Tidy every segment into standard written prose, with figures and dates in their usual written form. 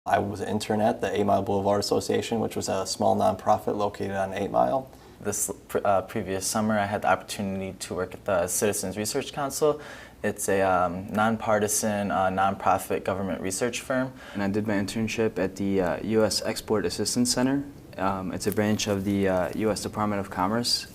I was an intern at the 8 Mile Boulevard Association, which was a small nonprofit located on 8 Mile. This previous summer, I had the opportunity to work at the Citizens Research Council. It's a nonpartisan, nonprofit government research firm. And I did my internship at the U.S. Export Assistance Center. It's a branch of the U.S. Department of Commerce.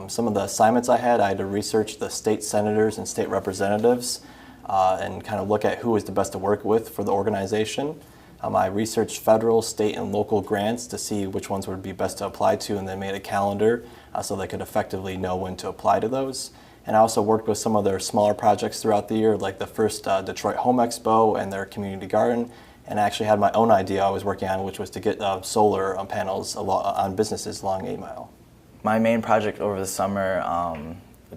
Some of the assignments I had to research the state senators and state representatives and kind of look at who was the best to work with for the organization. I researched federal, state, and local grants to see which ones would be best to apply to, and then made a calendar so they could effectively know when to apply to those. And I also worked with some of their smaller projects throughout the year, like the first Detroit Home Expo and their community garden. And I actually had my own idea I was working on, which was to get solar panels on businesses along 8 Mile. My main project over the summer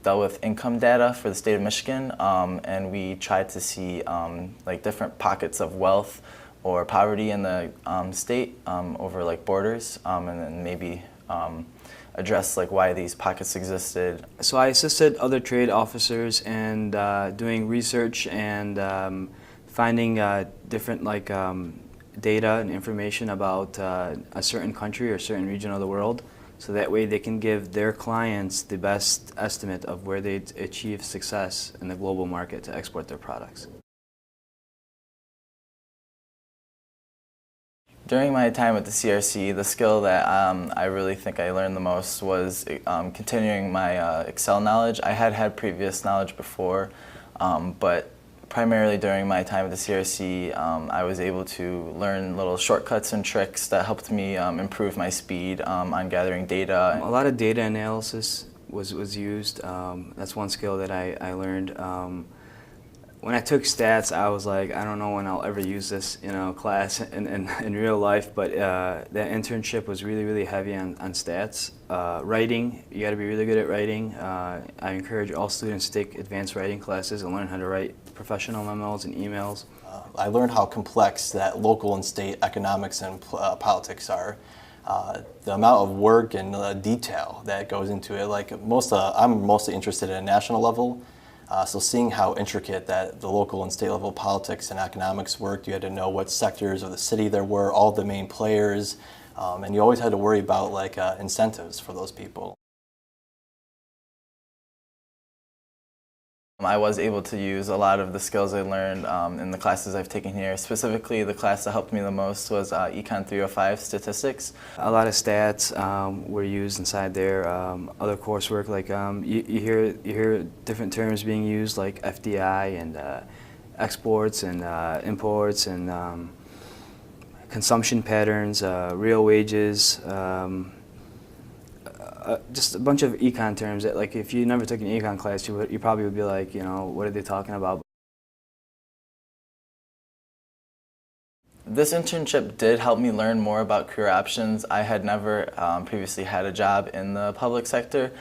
dealt with income data for the state of Michigan, and we tried to see like different pockets of wealth or poverty in the state over like borders, and then maybe address like why these pockets existed. So I assisted other trade officers in doing research and finding different like data and information about a certain country or certain region of the world, so that way they can give their clients the best estimate of where they'd achieve success in the global market to export their products. During my time at the CRC, the skill that I really think I learned the most was continuing my Excel knowledge. I had previous knowledge before, but primarily during my time at the CRC, I was able to learn little shortcuts and tricks that helped me improve my speed on gathering data. A lot of data analysis was used. That's one skill that I learned. When I took stats, I was like, I don't know when I'll ever use this, class in real life, but that internship was really heavy on stats. Writing, you got to be really good at writing. I encourage all students to take advanced writing classes and learn how to write professional memos and emails. I learned how complex that local and state economics and politics are. The amount of work and detail that goes into it, like I'm mostly interested at a national level. So seeing how intricate that the local and state level politics and economics worked, you had to know what sectors of the city there were, all the main players, and you always had to worry about like incentives for those people. I was able to use a lot of the skills I learned in the classes I've taken here. Specifically, the class that helped me the most was Econ 305 Statistics. A lot of stats were used inside there. Other coursework, like you hear different terms being used, like FDI and exports and imports and consumption patterns, real wages. Just a bunch of econ terms that, like, if you never took an econ class, you probably would be like, what are they talking about? This internship did help me learn more about career options. I had never previously had a job in the public sector,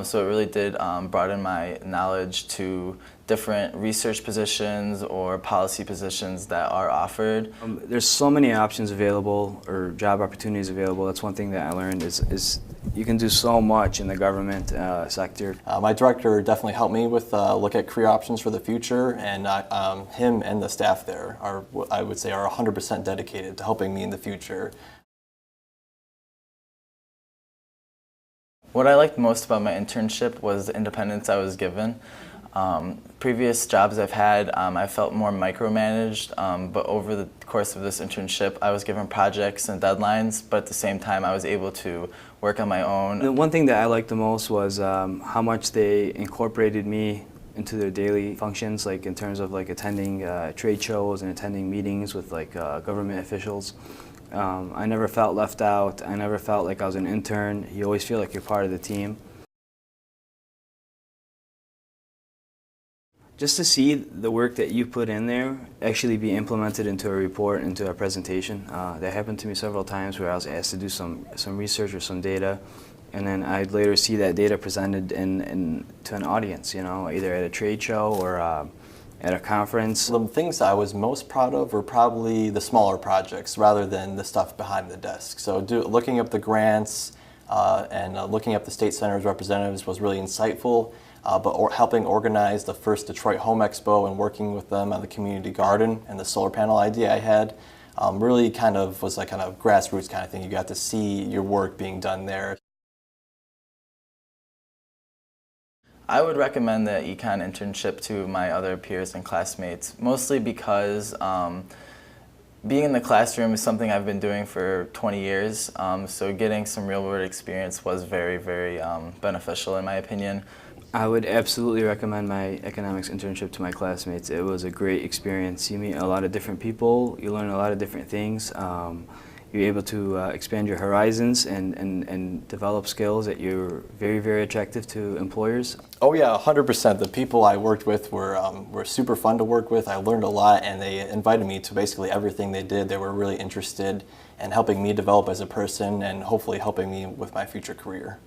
so it really did broaden my knowledge to different research positions or policy positions that are offered. There's so many options available, or job opportunities available. That's one thing that I learned is you can do so much in the government sector. My director definitely helped me with look at career options for the future, and him and the staff there are, I would say, are 100% dedicated to helping me in the future. What I liked most about my internship was the independence I was given. Previous jobs I've had, I felt more micromanaged, but over the course of this internship, I was given projects and deadlines, but at the same time, I was able to work on my own. The one thing that I liked the most was how much they incorporated me into their daily functions, like in terms of like attending trade shows and attending meetings with like government officials. I never felt left out. I never felt like I was an intern. You always feel like you're part of the team. Just to see the work that you put in there actually be implemented into a report, into a presentation. That happened to me several times where I was asked to do some research or some data, and then I'd later see that data presented to an audience, either at a trade show or at a conference. The things I was most proud of were probably the smaller projects rather than the stuff behind the desk. So looking up the grants and looking up the state senators representatives was really insightful. but helping organize the first Detroit Home Expo and working with them on the community garden and the solar panel idea I had really kind of was like kind of grassroots kind of thing. You got to see your work being done there. I would recommend the econ internship to my other peers and classmates, mostly because being in the classroom is something I've been doing for 20 years, so getting some real-world experience was very, very beneficial in my opinion. I would absolutely recommend my economics internship to my classmates. It was a great experience. You meet a lot of different people, you learn a lot of different things. You're able to expand your horizons and develop skills that you're very, very attractive to employers. Oh yeah, 100%. The people I worked with were super fun to work with. I learned a lot, and they invited me to basically everything they did. They were really interested in helping me develop as a person and hopefully helping me with my future career.